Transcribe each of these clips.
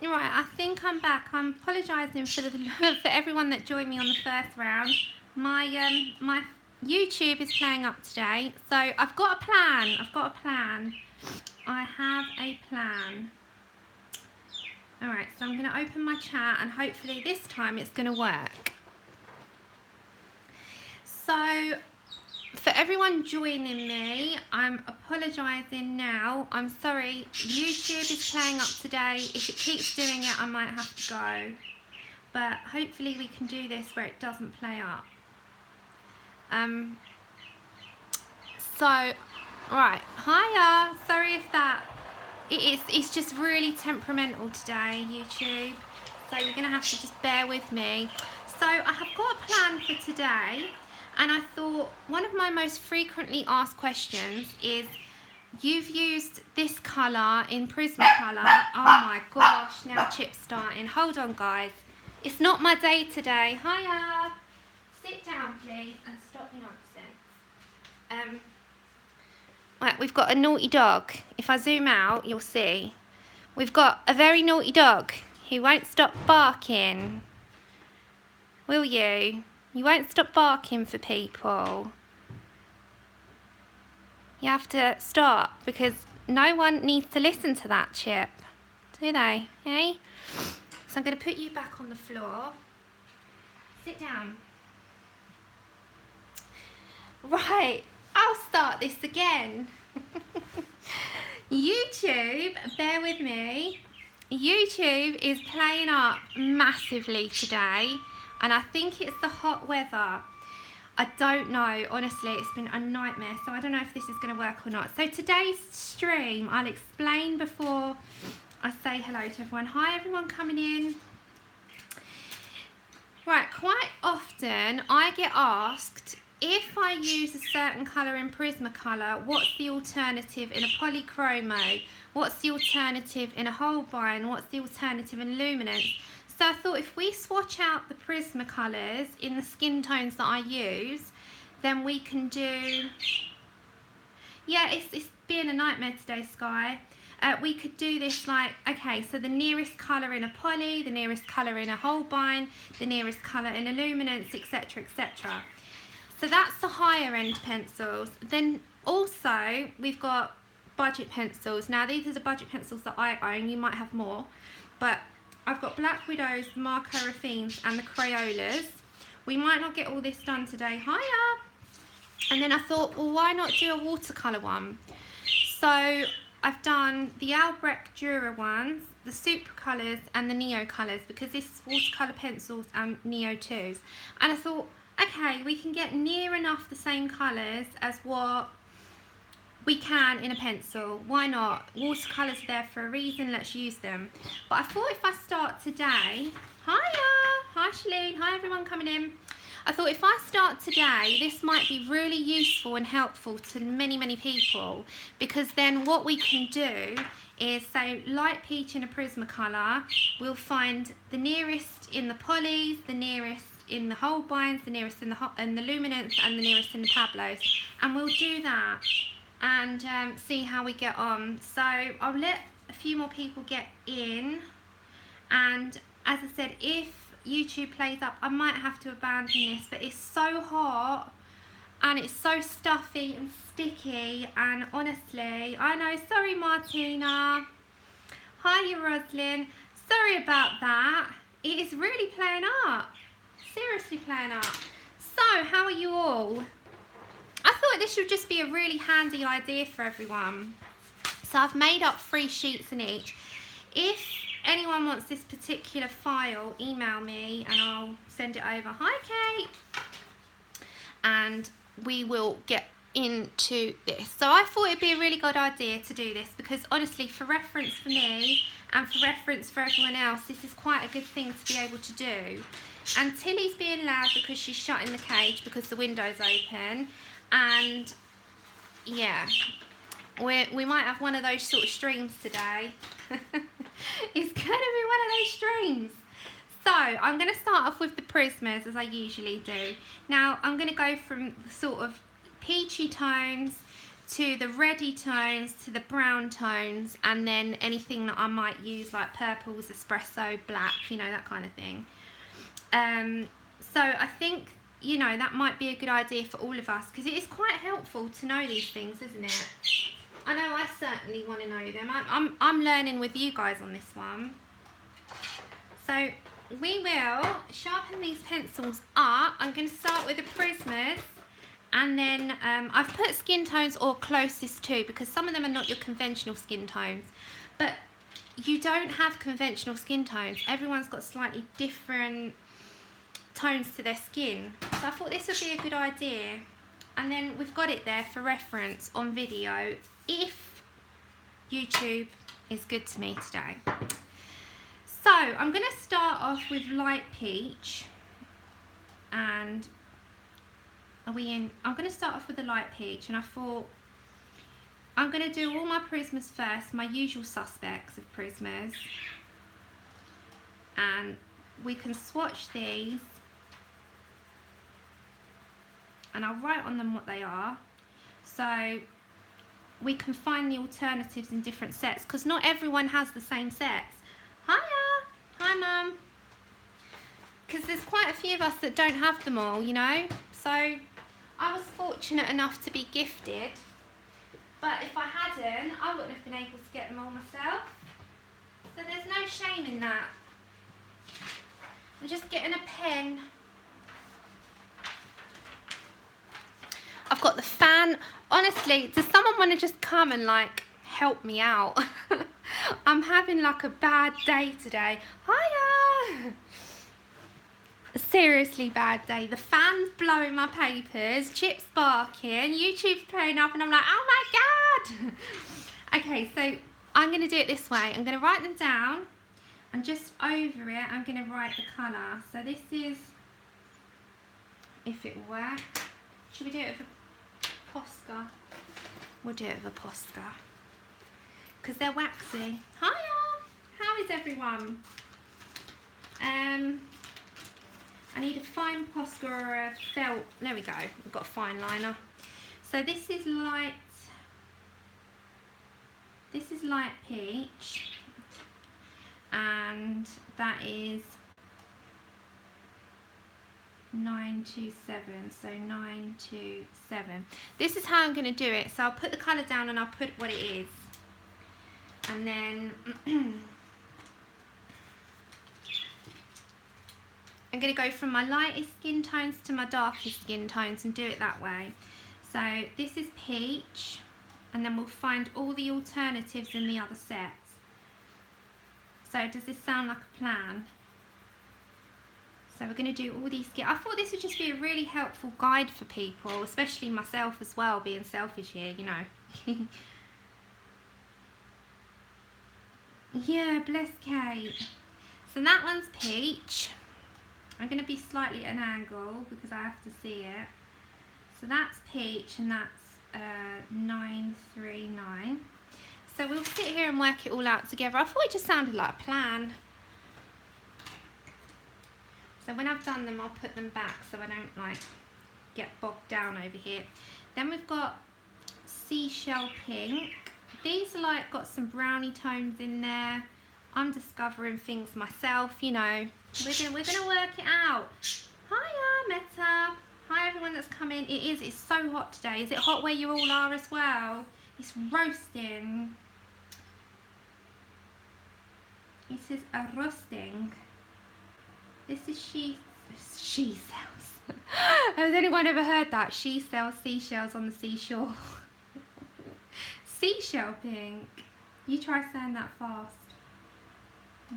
Right, I think I'm back. I'm apologising for for everyone that joined me on the first round. My YouTube is playing up today, so I've got a plan. I have a plan. All right, so I'm going to open my chat, and hopefully this time it's going to work. So, for everyone joining me, I'm apologising now. I'm sorry, YouTube is playing up today. If it keeps doing it, I might have to go. But hopefully we can do this where it doesn't play up. So, right, hiya. Sorry if that. It's just really temperamental today, YouTube. So you're gonna have to just bear with me. So I have got a plan for today, and I thought one of my most frequently asked questions is, you've used this colour in Prismacolor. Oh my gosh, now Chip's starting. Hold on, guys. It's not my day today. Hiya. Sit down, please, and stop the nonsense. Right, we've got a naughty dog. If I zoom out, you'll see. We've got a very naughty dog who won't stop barking. Will you? You won't stop barking for people. You have to stop, because no one needs to listen to that, Chip. Do they? Eh? So I'm going to put you back on the floor. Sit down. Right, I'll start this again. YouTube, bear with me. YouTube is playing up massively today, and I think it's the hot weather. I don't know, honestly, it's been a nightmare, so I don't know if this is going to work or not. So today's stream, I'll explain before I say hello to everyone. Hi everyone coming in. Right, quite often I get asked, if I use a certain colour in Prismacolor, what's the alternative in a Polychromo? What's the alternative in a Holbein? What's the alternative in Luminance? So I thought, if we swatch out the Prismacolors in the skin tones that I use, then we can do... Yeah, it's being a nightmare today, Sky. We could do this like, okay, so the nearest colour in a Poly, the nearest colour in a Holbein, the nearest colour in a Luminance, etc, etc. So that's the higher end pencils. Then also we've got budget pencils. Now these are the budget pencils that I own. You might have more, but I've got Black Widows, Marco Raffines and the Crayolas. We might not get all this done today. Hiya! And then I thought, well, why not do a watercolour one? So I've done the Albrecht Dürer ones, the Super Colours and the Neo Colours, because this is watercolour pencils and Neo 2s. And I thought, okay, we can get near enough the same colours as what we can in a pencil. Why not? Watercolours are there for a reason, let's use them. But I thought if I start today... Hiya! Hi Shalene, hi everyone coming in. I thought if I start today, this might be really useful and helpful to many, many people, because then what we can do is, say, light peach in a Prismacolor, we'll find the nearest in the Polys, the nearest in the Holbeins, the nearest in the Luminance, and the nearest in the Pablos, and we'll do that and see how we get on. So I'll let a few more people get in, and as I said, if YouTube plays up, I might have to abandon this, but it's so hot and it's so stuffy and sticky, and honestly, I know, sorry Martina, hiya Roslyn, sorry about that. It is really playing up, seriously playing up. So how are you all? I thought this should just be a really handy idea for everyone. So I've made up 3 sheets in each. If anyone wants this particular file, email me and I'll send it over. Hi Kate! And we will get into this. So I thought it'd be a really good idea to do this, because honestly, for reference for me and for reference for everyone else, this is quite a good thing to be able to do. And Tilly's being loud because she's shut in the cage because the window's open, and yeah, we might have one of those sort of streams today. It's gonna be one of those streams. So I'm going to start off with the Prismas, as I usually do. Now I'm going to go from sort of peachy tones to the reddy tones, to the brown tones, and then anything that I might use like purples, espresso, black, you know, that kind of thing. So I think, you know, that might be a good idea for all of us, because it is quite helpful to know these things, isn't it? I know I certainly want to know them. I'm learning with you guys on this one. So we will sharpen these pencils up. I'm going to start with the Prismas, and then I've put skin tones or closest to, because some of them are not your conventional skin tones, but you don't have conventional skin tones. Everyone's got slightly different tones to their skin, so I thought this would be a good idea. And then we've got it there for reference on video if YouTube is good to me today. So I'm going to start off with light peach, and I'm going to start off with the light peach, and I thought I'm going to do all my Prismas first, my usual suspects of Prismas, and we can swatch these, and I'll write on them what they are, so we can find the alternatives in different sets, because not everyone has the same sets. Hiya! Hi Mum! Because there's quite a few of us that don't have them all, you know, so I was fortunate enough to be gifted, but if I hadn't, I wouldn't have been able to get them all myself, so there's no shame in that. I'm just getting a pen. I've got the fan. Honestly, does someone want to just come and like help me out? I'm having like a bad day today. Hiya! Seriously bad day. The fan's blowing my papers, Chip's barking, YouTube's playing up, and I'm like, oh my god! Okay, so I'm going to do it this way. I'm going to write them down, and just over it I'm going to write the colour. So this is, if it were, should we do it with a Posca? We'll do it with a Posca, because they're waxy. Hiya! How is everyone? I need a fine Posca or a felt. There we go. We've got a fine liner. So this is light peach, and that is 927. So 927. This is how I'm going to do it. So I'll put the colour down and I'll put what it is, and then I'm going to go from my lightest skin tones to my darkest skin tones and do it that way. So this is peach, and then we'll find all the alternatives in the other sets. So does this sound like a plan? So we're going to do all these. I thought this would just be a really helpful guide for people, especially myself as well, being selfish here, you know. Yeah, bless Kate. So that one's peach. I'm going to be slightly at an angle because I have to see it. So that's peach, and that's 939. So we'll sit here and work it all out together. I thought it just sounded like a plan. So when I've done them, I'll put them back so I don't like get bogged down over here. Then we've got seashell pink. These are like got some brownie tones in there. I'm discovering things myself, you know. We're gonna work it out. Hiya, Meta. Hi everyone that's come in. It's so hot today. Is it hot where you all are as well? It's roasting. It is a roasting. This is she sells. Has anyone ever heard that? She sells seashells on the seashore. Seashell pink. You try saying that fast.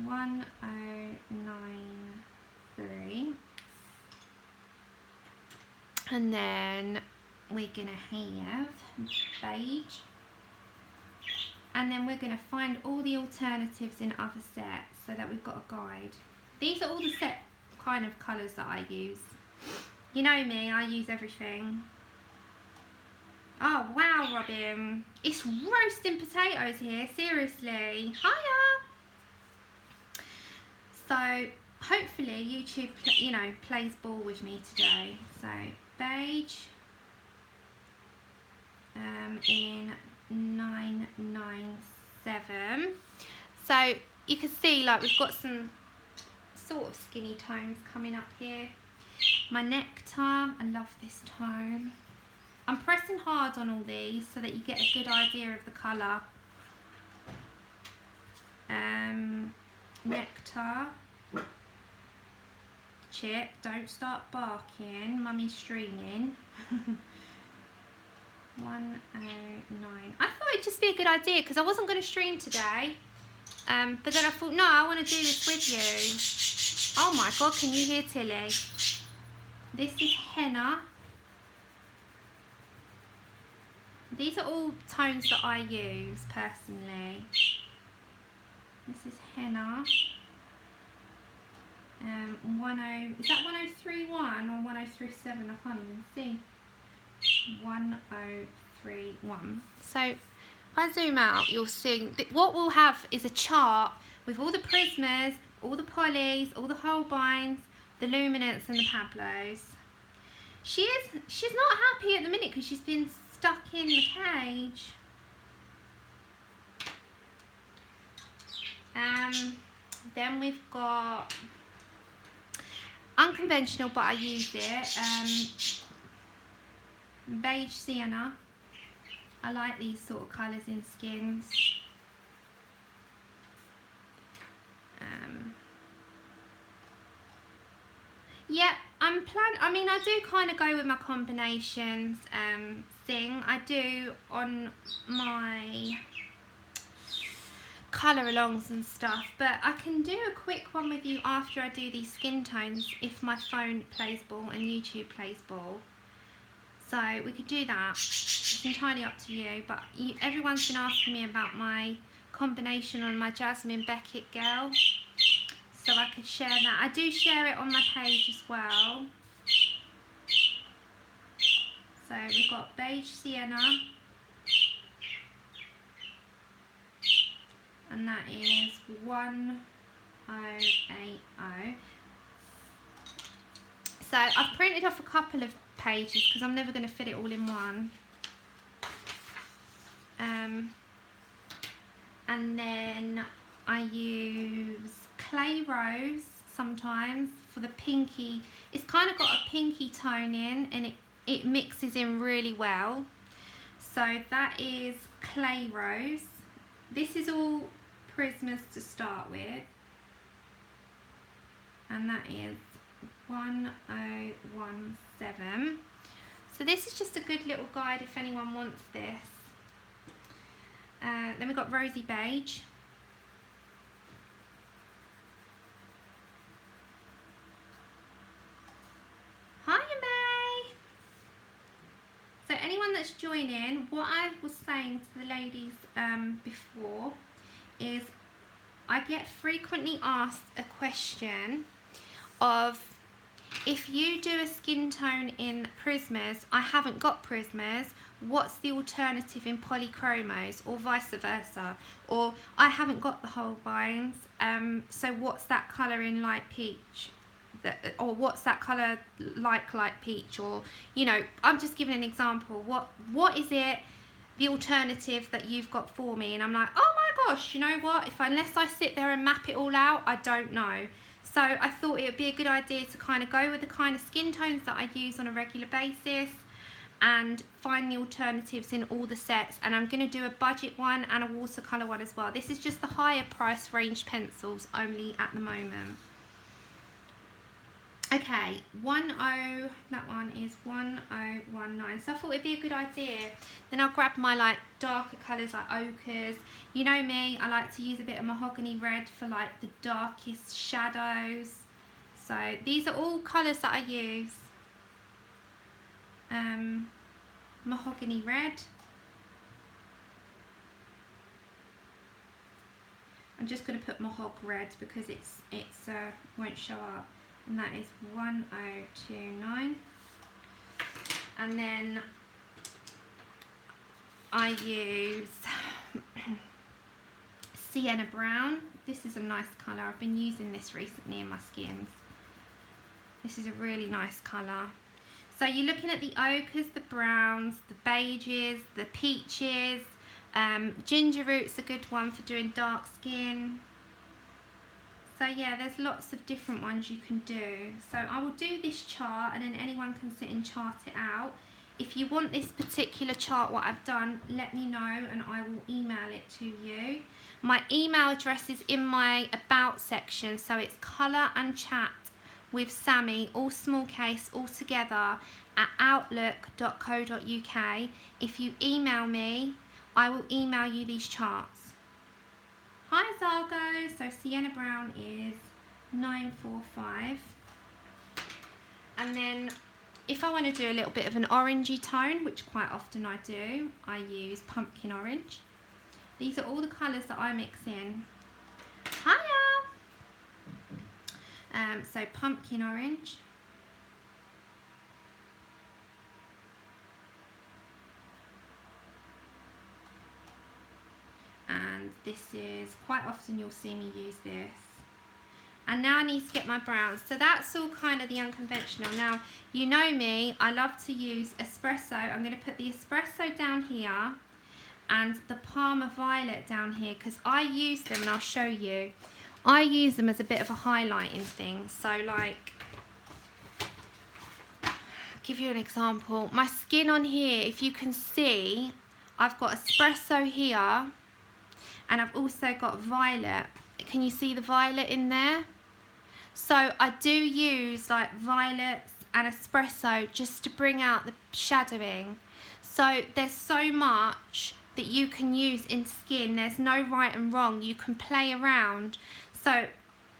1093. And then we're gonna have beige. And then we're gonna find all the alternatives in other sets so that we've got a guide. These are all the set kind of colours that I use. You know me, I use everything. Oh wow, Robin. It's roasting potatoes here, seriously. Hiya! So hopefully YouTube, you know, plays ball with me today. So beige. in 997. So you can see like we've got some sort of skinny tones coming up here. My Nectar, I love this tone. I'm pressing hard on all these so that you get a good idea of the colour. Nectar, Chip, don't start barking, mummy's streaming. 109. I thought it'd just be a good idea because I wasn't going to stream today, but then I thought, no, I want to do this with you. Oh my god, can you hear Tilly? This is Henna. These are all tones that I use personally. This is Henna. Is that 1031 or 1037? I can't even see. 1031. So if I zoom out, you'll see that what we'll have is a chart with all the Prismas, all the Polys, all the Holbeins, the Luminants and the Pablos. She's not happy at the minute because she's been stuck in the cage. Then we've got unconventional, but I use it. Beige Sienna. I like these sort of colours in skins. Yeah, I mean, I do kind of go with my combinations thing. I do on my colour alongs and stuff, but I can do a quick one with you after I do these skin tones if my phone plays ball and YouTube plays ball. So we could do that. It's entirely up to you, but everyone's been asking me about my combination on my Jasmine Beckett girl, so I could share that. I do share it on my page as well. So we've got Beige Sienna, and that is 1080. So I've printed off a couple of pages because I'm never going to fit it all in one. And then I use Clay Rose sometimes for the pinky. It's kind of got a pinky tone in, and it mixes in really well. So that is Clay Rose. This is all Prismas to start with, and that is 1017. So this is just a good little guide if anyone wants this. Then we've got Rosy Beige. Hiya, May! So anyone that's joining, what I was saying to the ladies before is I get frequently asked a question of, if you do a skin tone in Prismas, I haven't got Prismas, what's the alternative in Polychromos, or vice versa? Or I haven't got the Holbeins, so what's that colour in light peach? Or what's that colour like light peach? Or, you know, I'm just giving an example. What is it, the alternative that you've got for me? And I'm like, oh my gosh, you know what? Unless I sit there and map it all out, I don't know. So I thought it would be a good idea to kind of go with the kind of skin tones that I use on a regular basis and find the alternatives in all the sets. And I'm going to do a budget one and a watercolour one as well. This is just the higher price range pencils only at the moment. Okay, that one is 1019. So I thought it'd be a good idea. Then I'll grab my like darker colours like ochres. You know me, I like to use a bit of mahogany red for like the darkest shadows. So these are all colours that I use. Mahogany red. I'm just going to put mahog red because it's won't show up. And that is 1029. And then I use Sienna Brown. This is a nice colour. I've been using this recently in my skins. This is a really nice colour. So you're looking at the ochres, the browns, the beiges, the peaches. Ginger root's a good one for doing dark skin. So yeah, there's lots of different ones you can do. So I will do this chart and then anyone can sit and chart it out. If you want this particular chart, what I've done, let me know and I will email it to you. My email address is in my about section, so it's colour and chat with Sammy, all small case, all together, at outlook.co.uk. If you email me, I will email you these charts. Hi Zargo, so Sienna Brown is 945. And then if I want to do a little bit of an orangey tone, which quite often I do, I use pumpkin orange. These are all the colours that I mix in. Hiya! So pumpkin orange. And this is, quite often you'll see me use this. And now I need to get my browns. So that's all kind of the unconventional. Now, you know me, I love to use espresso. I'm going to put the espresso down here and the Parma Violet down here because I use them and I'll show you. I use them as a bit of a highlighting thing. So like, I'll give you an example. My skin on here, if you can see, I've got espresso here and I've also got violet. Can you see the violet in there? So I do use like violets and espresso just to bring out the shadowing. So there's so much that you can use in skin. There's no right and wrong. You can play around. So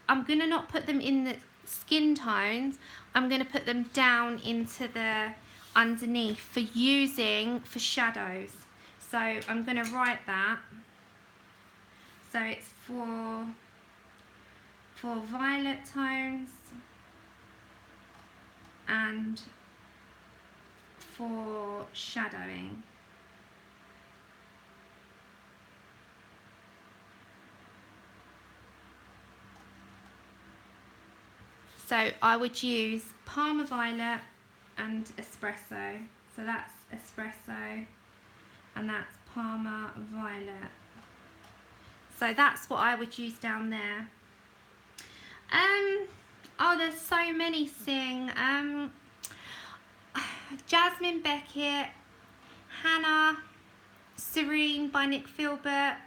I'm going to not put them in the skin tones. I'm going to put them down into the underneath for using for shadows. So I'm going to write that. So it's for violet tones and for shadowing. So I would use Parma Violet and espresso. So that's espresso and that's Parma Violet. So that's what I would use down there. Oh, there's so many Sing. Jasmine Beckett, Hannah, Serene by Nick Filbert.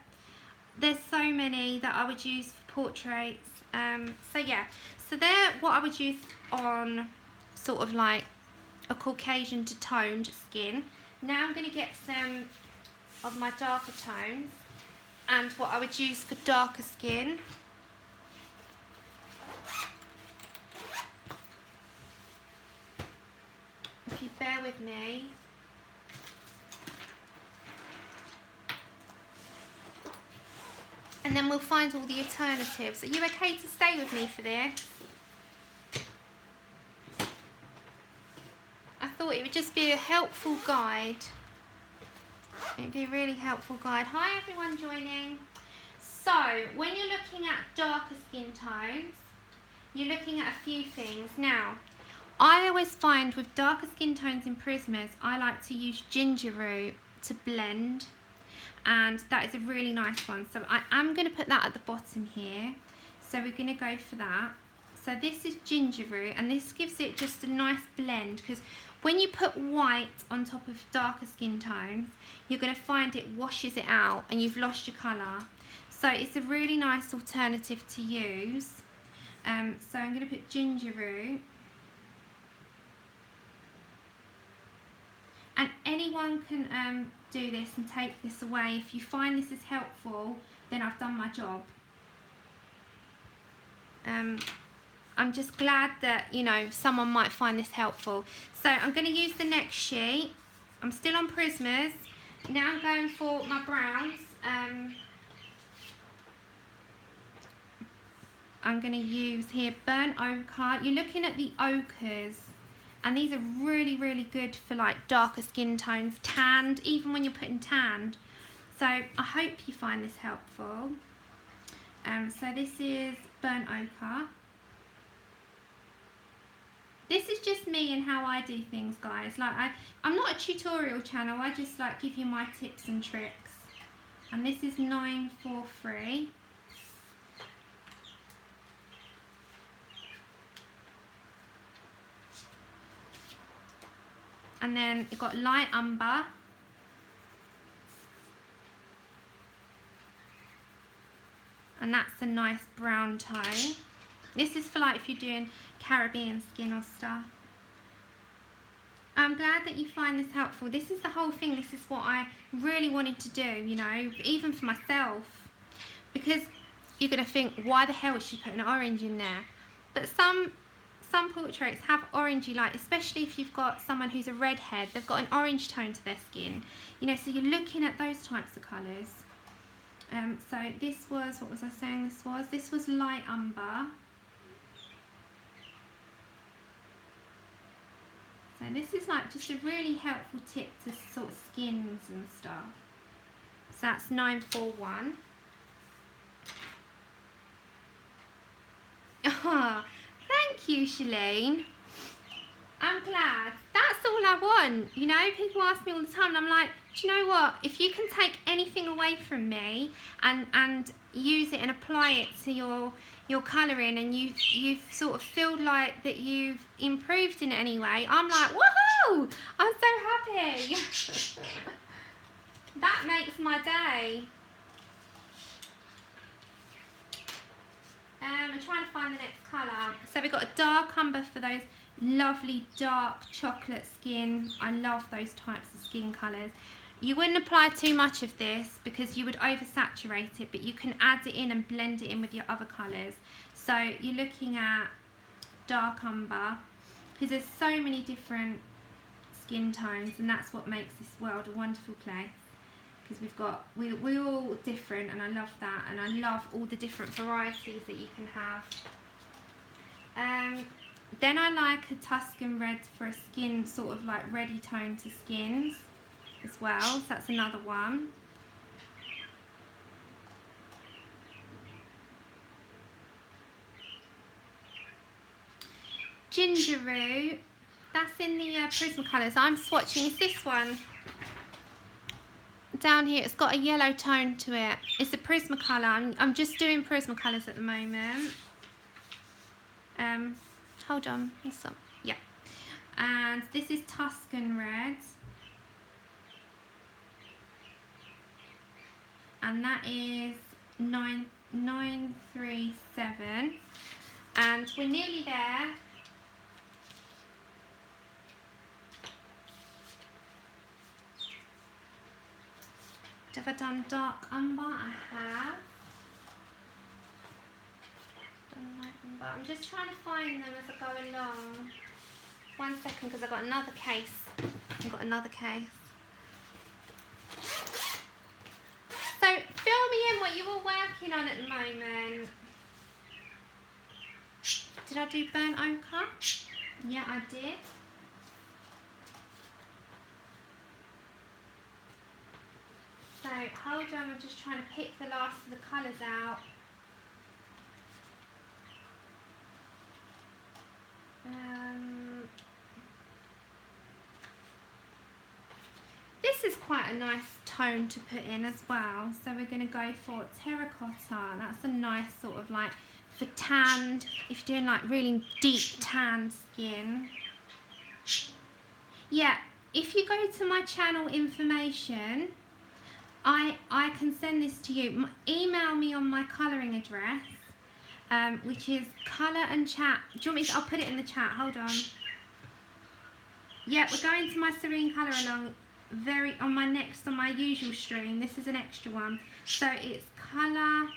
There's so many that I would use for portraits. So yeah, so they're what I would use on sort of like a Caucasian to toned skin. Now I'm going to get some of my darker tones and what I would use for darker skin. If you bear with me. And then we'll find all the alternatives. Are you okay to stay with me for this? I thought it would just be a helpful guide. It'd be a really helpful guide. Hi everyone joining. So, when you're looking at darker skin tones, you're looking at a few things. Now, I always find with darker skin tones in Prismas, I like to use ginger root to blend. And that is a really nice one. So I am going to put that at the bottom here. So we're going to go for that. So this is ginger root and this gives it just a nice blend because when you put white on top of darker skin tones, you're going to find it washes it out and you've lost your colour. So it's a really nice alternative to use. So I'm going to put ginger root. And anyone can do this and take this away. If you find this is helpful, then I've done my job. I'm just glad that, you know, someone might find this helpful. So I'm going to use the next sheet. I'm still on Prismas. Now I'm going for my browns. I'm going to use here burnt ochre. You're looking at the ochres. And these are really, really good for like darker skin tones, tanned, even when you're putting tanned. So I hope you find this helpful. So this is burnt ochre. This is just me and how I do things, guys. Like I'm not a tutorial channel. I just like give you my tips and tricks. And this is 943. And then you've got light umber. And that's a nice brown tone. This is for like if you're doing Caribbean skin or stuff. I'm glad that you find this helpful. This is the whole thing. This is what I really wanted to do, you know, even for myself. Because you're going to think, why the hell is she putting orange in there? But some portraits have orangey light, especially if you've got someone who's a redhead. They've got an orange tone to their skin. You know, so you're looking at those types of colours. So this was, what was I saying this was? This was light umber. So this is like just a really helpful tip to sort of skins and stuff. So that's 941. Oh, thank you, Shalene. I'm glad. That's all I want. You know, people ask me all the time and I'm like, do you know what? If you can take anything away from me and use it and apply it to your colouring, and you sort of feel like that you've improved in any way, I'm like, woohoo! I'm so happy. That makes my day. I'm trying to find the next colour. So we've got a dark umber for those lovely dark chocolate skin. I love those types of skin colours. You wouldn't apply too much of this because you would oversaturate it, but you can add it in and blend it in with your other colours. So you're looking at dark umber because there's so many different skin tones, and that's what makes this world a wonderful place. Because we're all different, and I love that, and I love all the different varieties that you can have. Then I like a Tuscan red for a skin sort of like ready tone to skins as well, so that's another one. Ginger root, that's in the Prismacolor. So I'm swatching, it's this one down here. It's got a yellow tone to it. It's a Prismacolor. I'm just doing Prismacolors at the moment. Hold on, yeah. And this is Tuscan red, and that is 937, and we're nearly there. Have I done dark umber? I have. I'm just trying to find them as I go along. 1 second, because I've got another case. So fill me in what you're all working on at the moment. Did I do burnt ochre? Yeah, I did. So hold on, I'm just trying to pick the last of the colours out. This is quite a nice tone to put in as well. So we're going to go for terracotta. That's a nice sort of like for tanned, if you're doing like really deep tan skin. Yeah, if you go to my channel information, I can send this to you. Email me on my colouring address, which is colourandchat. Do you want me to, I'll put it in the chat, hold on. Yeah, we're going to my serene colour along on my usual stream. This is an extra one. So it's colour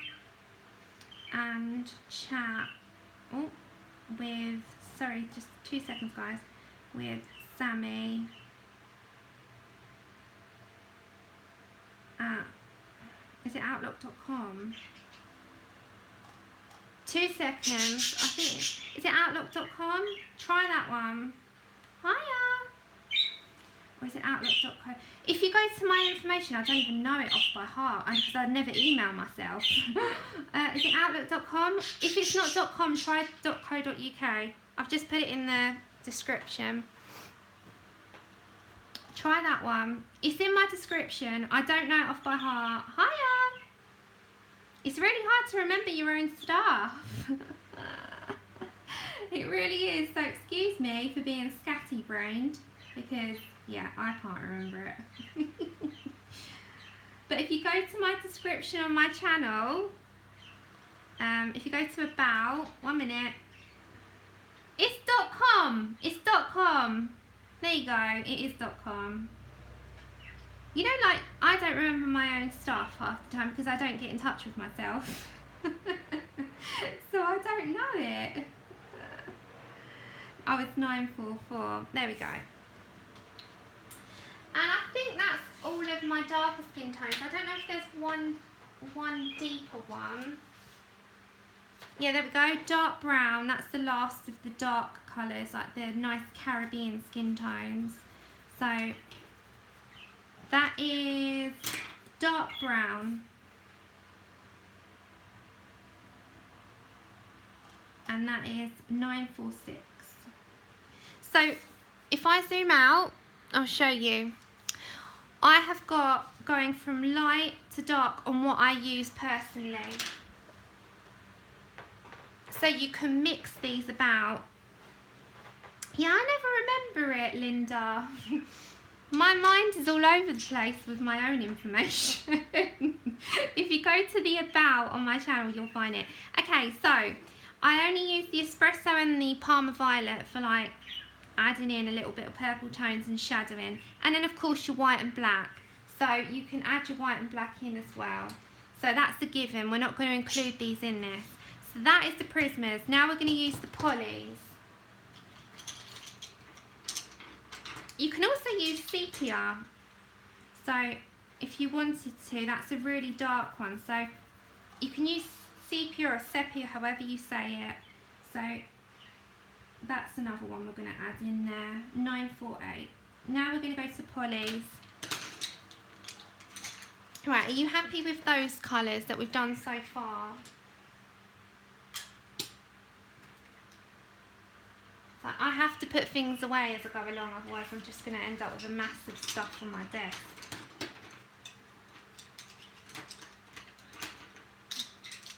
and chat with, sorry, just 2 seconds guys, with Sammy at, is it outlook.com? 2 seconds, I think, is it outlook.com? Try that one. Hiya! Or is it outlook.co? If you go to my information, I don't even know it off by heart because I never email myself. Is it outlook.com? If it's not .com, try .co.uk. I've just put it in the description. Try that one. It's in my description. I don't know it off by heart. Hiya! It's really hard to remember your own stuff. It really is. So excuse me for being scatty-brained because, yeah, I can't remember it. But if you go to my description on my channel, if you go to about, 1 minute, it's .com. It's .com. There you go. It is .com. You know, like, I don't remember my own stuff half the time because I don't get in touch with myself. So I don't know it. Oh, it's 944. There we go. And I think that's all of my darker skin tones. I don't know if there's one deeper one. Yeah, there we go. Dark brown. That's the last of the dark colours, like the nice Caribbean skin tones. So that is dark brown. And that is 946. So if I zoom out, I'll show you. I have got going from light to dark on what I use personally. So you can mix these about. Yeah, I never remember it, Linda. My mind is all over the place with my own information. If you go to the about on my channel, you'll find it. Okay, so I only use the espresso and the Parma Violet for like adding in a little bit of purple tones and shadowing. And then of course your white and black. So you can add your white and black in as well. So that's a given. We're not going to include these in this. So that is the Prismas. Now we're going to use the Polys. You can also use sepia. So if you wanted to, that's a really dark one. So you can use sepia or sepia, however you say it. So that's another one we're going to add in there. 948. Now we're going to go to Polys. Right, are you happy with those colours that we've done so far? So I have to put things away as I go along, otherwise I'm just going to end up with a massive stuff on my desk.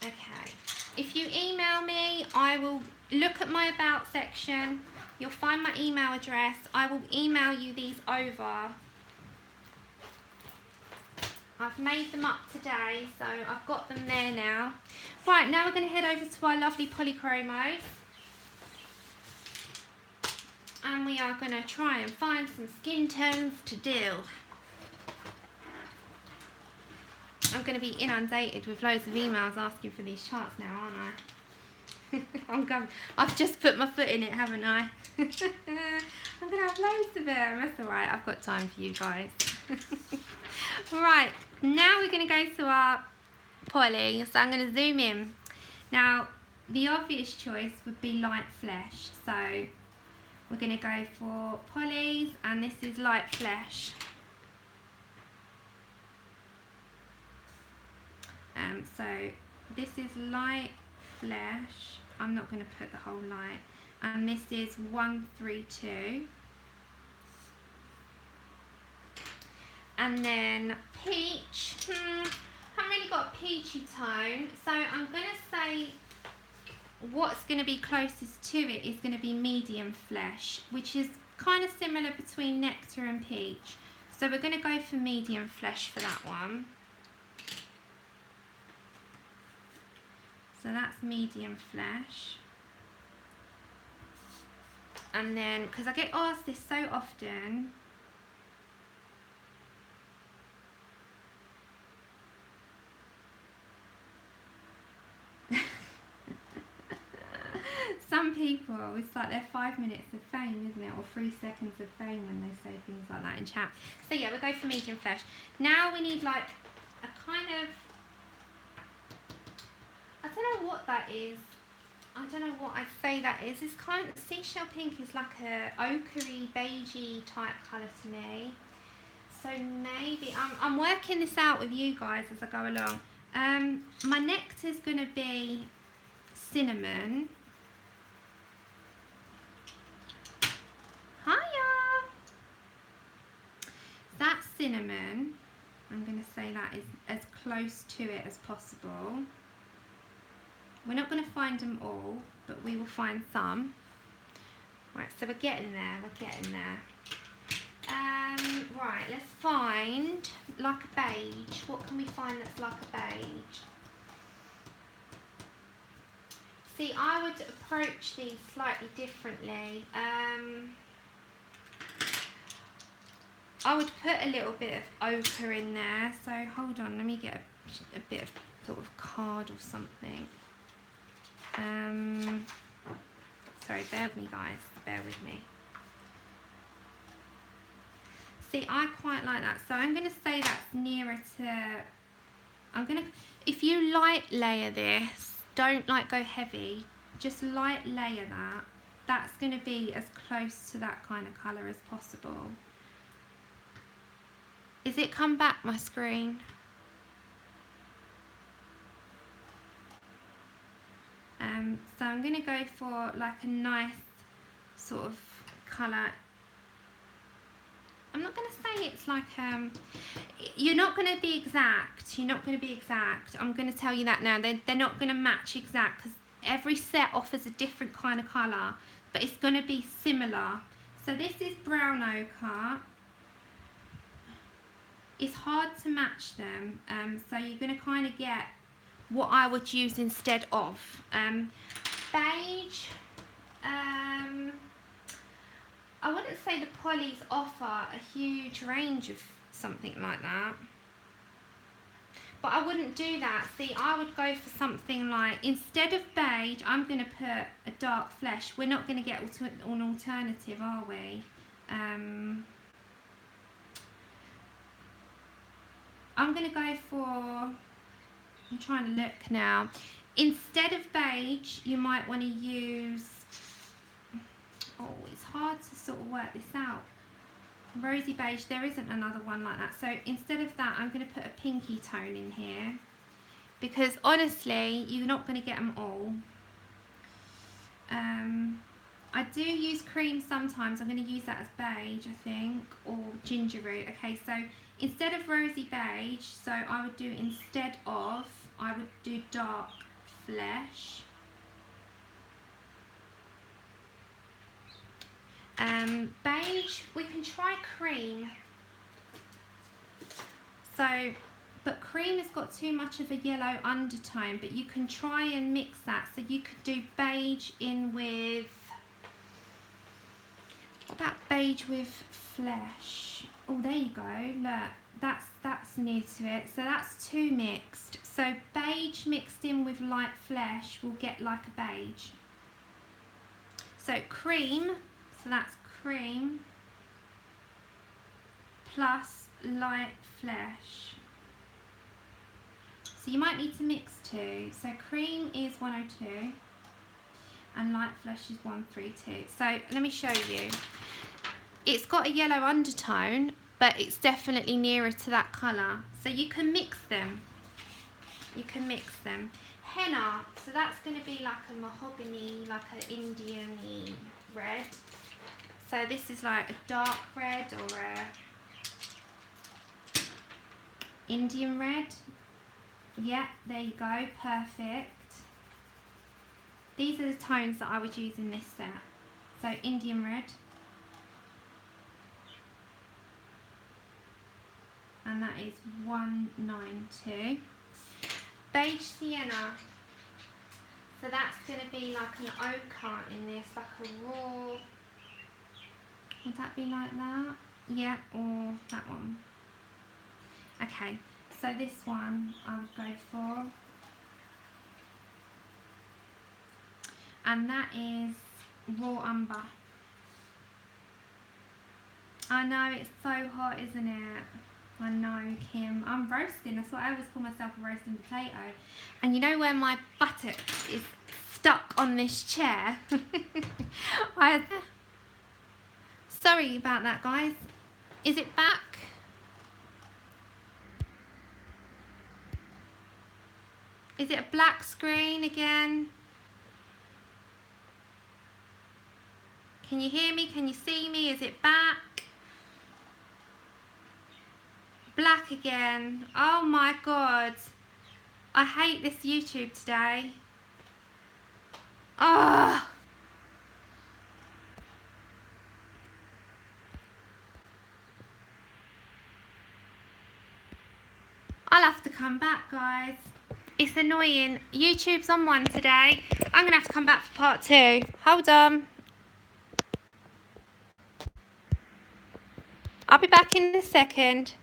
Okay, if you email me, I will look at my about section. You'll find my email address. I will email you these over. I've made them up today, so I've got them there now. Right, now we're going to head over to our lovely Polychromos. And we are going to try and find some skin tones to do. I'm going to be inundated with loads of emails asking for these charts now, aren't I? I've just put my foot in it, haven't I? I'm going to have loads of them. That's alright, I've got time for you guys. Right, now we're going to go to our poly. So I'm going to zoom in. Now, the obvious choice would be light flesh. So we're going to go for Polys, and this is light flesh. So this is light flesh. I'm not going to put the whole light. And this is 132. And then peach. Haven't really got a peachy tone. So I'm going to say what's going to be closest to it is going to be medium flesh, which is kind of similar between nectar and peach. So we're going to go for medium flesh for that one. So that's medium flesh. And then, because I get asked this so often, some people, it's like their 5 minutes of fame, isn't it? Or 3 seconds of fame when they say things like that in chat. So yeah, we'll go for medium flesh. Now we need like a kind of, I don't know what that is. I don't know what I'd say that is. It's kind of, seashell pink is like a ochre-y, beigey type colour to me. So maybe, I'm working this out with you guys as I go along. My nectar's going to be cinnamon. cinnamon. I'm going to say that is as close to it as possible. We're not going to find them all, but we will find some. Right, so we're getting there, right, let's find like a beige. What can we find that's like a beige? See, I would approach these slightly differently. I would put a little bit of ochre in there. So hold on, let me get a bit of sort of card or something. Sorry, bear with me guys, bear with me. See, I quite like that. So I'm going to say that's nearer to, if you light layer this, don't like go heavy, just light layer that. That's going to be as close to that kind of colour as possible. Is it come back, my screen? So I'm going to go for like a nice sort of colour. I'm not going to say it's like, you're not going to be exact. You're not going to be exact. I'm going to tell you that now. They're not going to match exact because every set offers a different kind of colour, but it's going to be similar. So this is brown ochre. It's hard to match them, so you're going to kind of get what I would use instead of. Beige, I wouldn't say the polys offer a huge range of something like that, but I wouldn't do that. See, I would go for something like, instead of beige, I'm going to put a dark flesh. We're not going to get an alternative, are we? I'm going to go for, I'm trying to look now. Instead of beige, you might want to use, oh, it's hard to sort of work this out. Rosy beige, there isn't another one like that. So instead of that, I'm going to put a pinky tone in here. Because honestly, you're not going to get them all. I do use cream sometimes. I'm going to use that as beige, I think, or ginger root. Okay, so instead of rosy beige, so I would do I would do dark flesh. Beige, we can try cream. So, but cream has got too much of a yellow undertone, but you can try and mix that. So you could do beige in with, what about beige with flesh? Oh, there you go, look, that's near to it. So that's two mixed. So beige mixed in with light flesh will get like a beige. So cream, so that's cream plus light flesh. So you might need to mix two. So cream is 102 and light flesh is 132. So let me show you. It's got a yellow undertone, but it's definitely nearer to that colour. So you can mix them. You can mix them. Henna, so that's going to be like a mahogany, like an Indian-y red. So this is like a dark red or a Indian red. Yeah, there you go, perfect. These are the tones that I would use in this set. So Indian red. And that is 192. Beige sienna. So that's going to be like an ochre in this, like a raw. Would that be like that? Yeah, or that one. Okay, so this one I would go for. And that is raw umber. I know, it's so hot, isn't it? I know, Kim. I'm roasting. That's what I always call myself, a roasting potato. And you know where my buttock is stuck on this chair? Sorry about that, guys. Is it back? Is it a black screen again? Can you hear me? Can you see me? Is it back? back again. Oh my god. I hate this YouTube today. Oh. I'll have to come back, guys. It's annoying. YouTube's on one today. I'm going to have to come back for part 2. Hold on. I'll be back in a second.